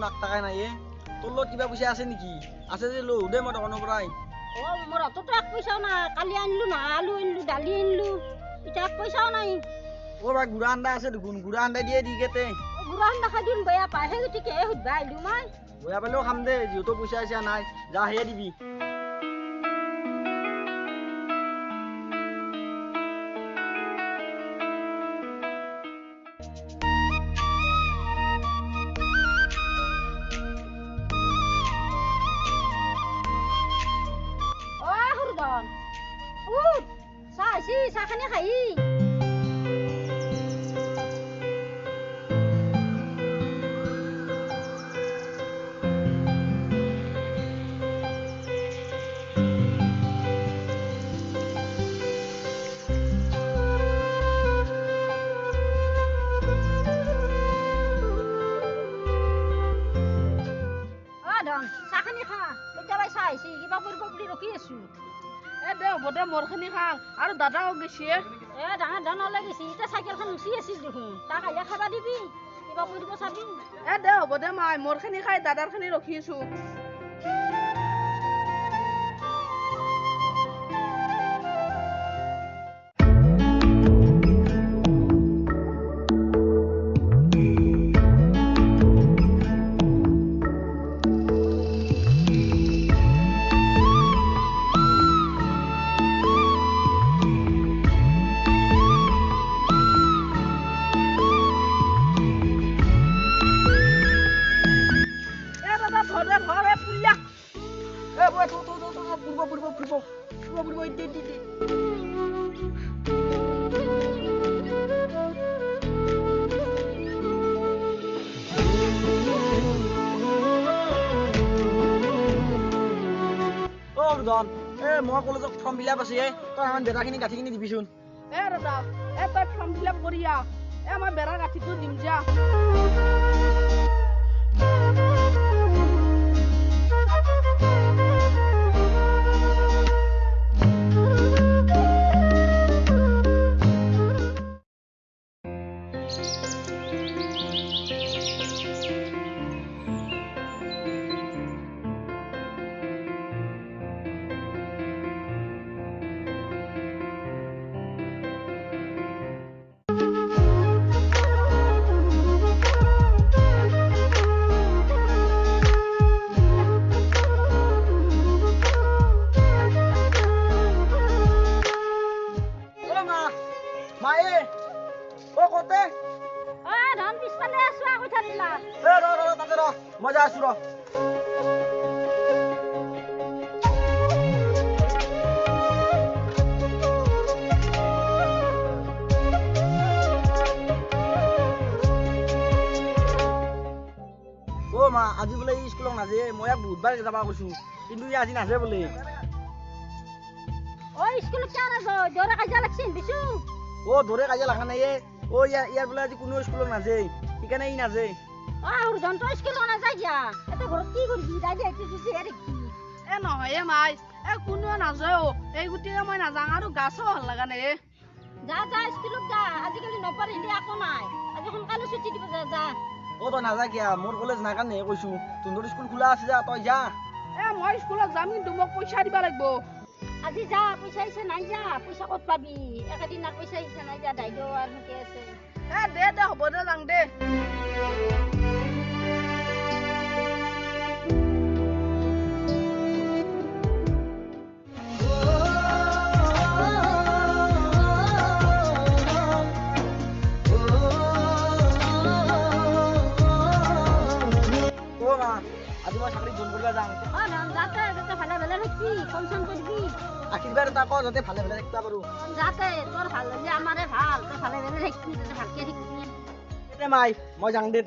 লাখ টাকা নাই তোর লগত কিবা পয়সা আছে নেকি আছে যে লো দে মই দোকানৰ পৰাই মোর অত তো এক পয়সাও না কালি আনলু না আলু আনলু ডালি আনলু এটা এক পয়সাও নাই ও ভাই গুড়া আন্দা আছে দেখোন গুড়া আন্দা দিয়ে দি কেতে গুড়া আন্দা খাই দিন বেয়া পায় সেই গতিকে সুধবা আহিলো মই বেয়া পালেও খাম দে যিহেতু পইচা আছে নাই যা সেয়ে দিবি চাহ খানি খাই চাহখানি খা কেতিয়াবাই চাহ আহিছে কিবা কৰিব বুলি ৰখি আছো দে হ'ব দে মোৰখিনি খাওঁ আৰু দাদাও গৈছে ডাঙৰ ডাঙৰলৈ গৈছে এতিয়া চাইকেলখন উচি আছিল দেখোন তাক আহিলে খাবা দিবি কিবা কৰিব চাবি দে হ'ব দে মাই মোৰখিনি খাই দাদাৰখিনি ৰখি আছো মই কলেজত ফৰ্ম ফিল আপ আছে তই আমাৰ বেটাখিনি গাঁঠিখিনি দিবিচোন দাদা তই ফৰ্ম ফিল আপ কৰি মই বেৰা গাঁঠিটো দিম যা মজা আছো ৰ মা আজি বোলে স্কুলত নাযায় মই ইয়াক বহুতবাৰ যাবা কৈছো কিন্তু ই আজি নাযায় বোলে স্কুলত কিয় নাযায় দৌৰে কাজিয়া লাগছে দিছো দৌৰে কাজিয়া লাগা নাই ইয়াৰ বোলে আজি কোনো স্কুলত নাযায় সেইকাৰণে ই নাযায় স্কুলত নাযায় যা এটা ঘৰত কি কৰিবি নহয় মাই কোনোৱে নাযায় এই গোটেই মই নাযাওঁ আৰু গাছো ভাল লগা নাই যা যা স্কুলত যা আজিকালি নপঢ়িলে একো নাই আজি সোনকালে ছুটি দিব যা তই নাযা কিয়া মোৰ কলেজ নাই কাৰণে কৈছো তোৰ স্কুল খোলা আছে যা তই যা মই স্কুলত যাম কিন্তু মোক পইচা দিব লাগিব আজি যা পইচা আহিছে নাই যা পইচা ক'ত পাবি একেদিন আৰু পইচা আহিছে নাই যা দাইদেউ আৰু সেনেকে আছে দে হ'ব দে যাওঁ দে আজি মই চাকৰি জইন কৰিব যাম যাতে ভালে ভালে থাকবি ফোন চোন কৰিবি আশীৰ্বাদ এটা কৰ যাতে ভালে ভালে থাকিব পাৰো যাতে তোৰ ভাল হ'লে আমাৰে ভাল তই ভালে ভালে থাকবি যাতে ভালকে থাকবি মাই মই যাওঁ দে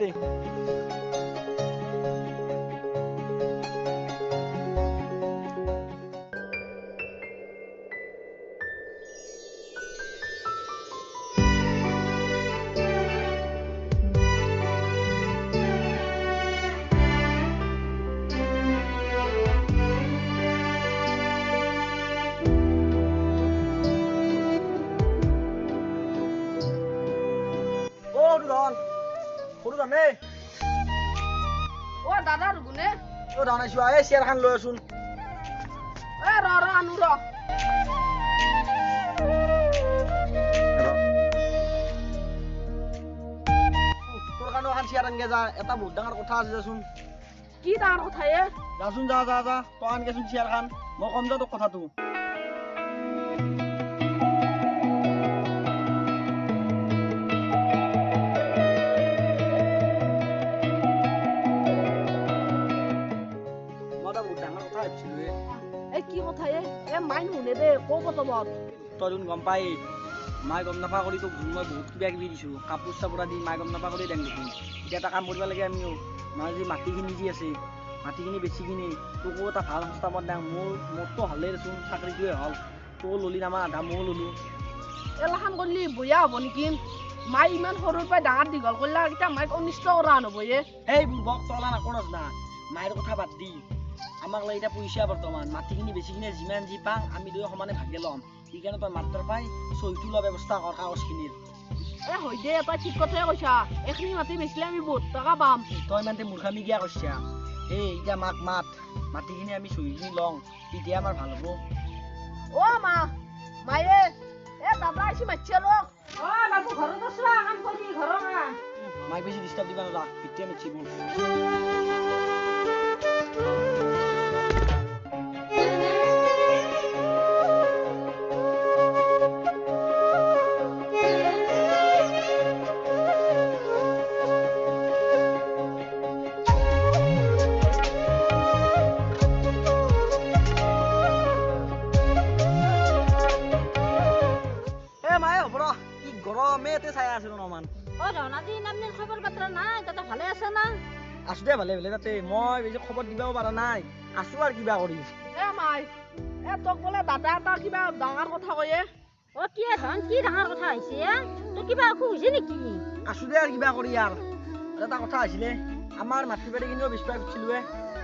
দাদাৰ গুণে অ দানাইছো এই চেয়াৰখন লৈ আছোন ৰ আনো ৰ তোৰ কাৰণে এখন চেয়াৰ আনকে যা এটা বহুত ডাঙৰ কথা আছে যাচোন কি ডাঙৰ কথা যাচোন যা যা যা তই আনকেচোন চেয়াৰখন মই কম যা তোক কথাটো কি কথা মাই নুনে দে ক বতবত তই দেখোন গম পাই মাই গম নাপা কৰি তোক মই বহুত কিবা কিবি দিছোঁ কাপোৰ চাপোৰ দি মাই গম নাপা কৰি দেং দেখোন এতিয়া এটা কাম কৰিব লাগে আমিও মাৰ যি মাটিখিনি যি আছে মাটিখিনি বেছি কিনি তোকো এটা ভাল সংস্থাপন দেং মোৰতো ভালেই দেচোন চাকৰিটোৱে হ'ল তই ললি নামা আধা ময়ো ললোঁ এলাখান কৰিলি বয়া হ'ব নেকি মাই ইমান সৰুৰ পৰাই ডাঙৰ দীঘল কৰিলা এতিয়া মাইক অনিষ্ট কৰা নহ'ব সেই বুৰ্বক তলা নকৰছ না মায়ের কথা বাদ দি আমাক লাগে এটা পইচা বর্তমান মাটিখিনি বেছি কিনে যিমান যি পাং আমি দুই সমানে ভাগে লম সেইকাৰণে তই মাত্ৰ পাই সহিটো লোৱা ব্যৱস্থা কৰ কাগজখিনিৰ হৈ দে তই ঠিক কথাই কৈছা এইখিনি মাটি বেচিলে আমি বহুত টকা পাম তই ইমানতে মূৰ্খামি কিয়া কৈছা এতিয়া মাক মাটিখিনি আমি সহিখিনি লওঁ তেতিয়া আমাৰ ভাল হ'ব মায়ে দাদা আহিছে মাতিছে ৰ বাবু ঘৰত আছো কাম কৰি ঘৰৰ মাইক বেছি ডিষ্টাৰ্ব দিবা নৰা পিটিয়া মিচিব গৰমেতে চাই আছিলো নমান ৰনাদি নামনি খবৰ বাতৰা নাই তাতে ভালে আছে না আছো দে ভালে ভালে তাতে মই বেছি খবৰ দিবাও পাৰা নাই আছো আৰু কিবা কৰি মাই তোক বোলে দাদা এটা কিবা ডাঙৰ কথা কয়ে কি কি ডাঙৰ কথা হৈছে তোৰ কিবা অসুখ হৈছে নেকি আছো দে আৰু কিবা কৰি আৰু এটা কথা হৈছিলে আমাৰ মাটি বাৰী খিনিও বিচৰা খুজিছিলোৱে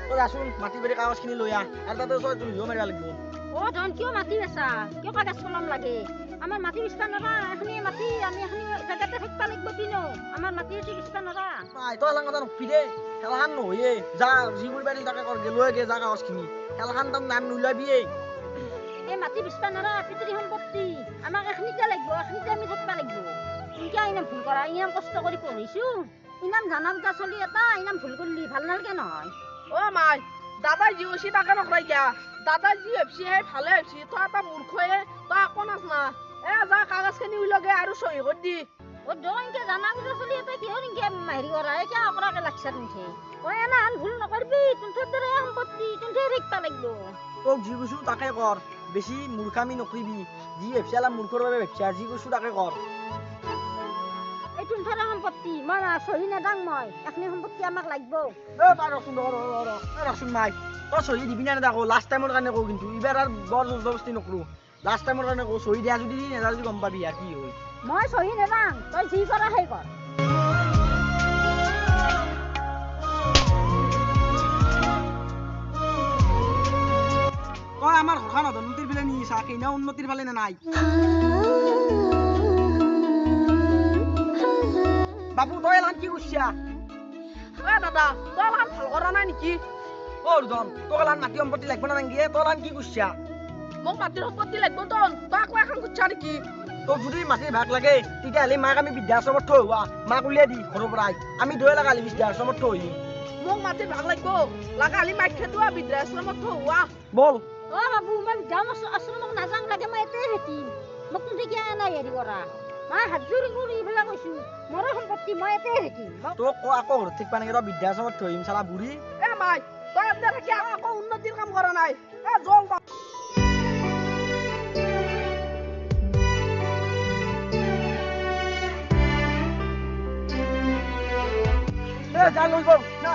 তই আছোন মাটি বাৰী কাগজখিনি লৈ আহ আৰু তাতে ওচৰত জুলিও মাৰিব লাগিব ধন কিয় মাটি বেচা কিয় কাগজ কলম লাগে আমাৰ মাটি বিচৰা নৰা এখনি মাটি আমি এখনি জেগাতে থাকিব লাগিব কিনো আমাৰ মাটি বিচৰা নৰা তই এলাং কথা নকবি দে খেলাখান নহয়ে যা যি কৰিবা তাকে কৰ লৈ গে যা কাগজখিনি খেলাখান তাৰ নাম নোলাবিয়ে এই মাটি বিচৰা নৰা পিতৃ সম্পত্তি আমাক এখনিতে লাগিব এখনিতে আমি থাকিব লাগিব কিয় ইনাম ভুল কৰা ইনাম কষ্ট কৰি পঢ়িছো ইনাম জানা বুজা চলি এটা ইনাম ভুল কৰিলি ভাল নালাগে নহয় মাই দাদাই যি হৈছে তাকে নকৰাই দিয়া দাদাই যি ভাবছি সেই ভালে ভাবছি তই এটা মূৰ্খয়ে তই একো নাচ না যা কাগজখিনি উলগে আৰু চহী কৰি দি দংকে জানা বুজা চলি এটা কিহৰ ইনকে হেৰি কৰা কিয় অকৰাকে লাগছা তুমঠে এনাহান ভুল নকৰবি তুমঠৰ দৰে সম্পত্তি তুমঠে থাকিব লাগিব তোক যি কৈছো তাকে কৰ বেছি মূৰ্খামি নকৰিবি যি ভাবছি অলপ মূৰ্খৰ বাবে ভাবছা যি কৈছো তাকে কৰ এই তুমঠৰ সম্পত্তি মই চহী নেদাং মই এখনি সম্পত্তি আমাক লাগিব ৰচোন নাই তই চহী দিবি না নেদাকো লাষ্ট টাইমৰ কাৰণে কওঁ কিন্তু এইবাৰ আৰু বৰ জোৰ জবস্তি নকৰোঁ লাষ্ট টাইমৰ কাৰণে কওঁ চহী দিয়া যদি নেদা যদি গম পাবি আৰু কি হয় মই চহী নেদাং তই যি কৰা সেই কৰ তই আমাৰ ঘৰখন উন্নতিৰ ফালে নি চা কেনে উন্নতিৰ ফালে নে নাই বাবু তই এলান কি কৰিছা দাদা তই এলান ভাল কৰা নাই নেকি দুজন তোক এলান মাটি সম্পত্তি লাগিব না নাংগিয়ে তই এলান কি কৰিছা মোক মাটিৰ সম্পত্তি লাগিব তই আকৌ এখন কৰিছা নেকি তোক যদি মাটিৰ ভাগ লাগে তেতিয়াহ'লে মাক আমি বৃদ্ধাশ্ৰমত থৈ হোৱা মাক উলিয়াই দি ঘৰৰ পৰাই আমি দুয়ে লগালি বৃদ্ধাশ্ৰমত থৈ আহিম মোক মাটিৰ ভাগ লাগিব লাগালি মাইক খেদোৱা বৃদ্ধাশ্ৰমত থৈ হোৱা বল বাবু মই বৃদ্ধাশ্ৰমক নাযাং লাগে মই এতে থাকিম মোক তুমি কিয় নাই হেৰি কৰা মই হাত জোৰি কৰি এইবিলাক কৈছো মোৰ সম্পত্তি মই এতে থাকিম তোক আকৌ ঘৰত থাকিবা নেকি তই বৃদ্ধাশ্ৰমত থৈ আহিম চালা বুঢ়ী মাই তই এতে থাকি আকৌ উন্নতিৰ কাম কৰা নাই জল যা লৈ গ'ল না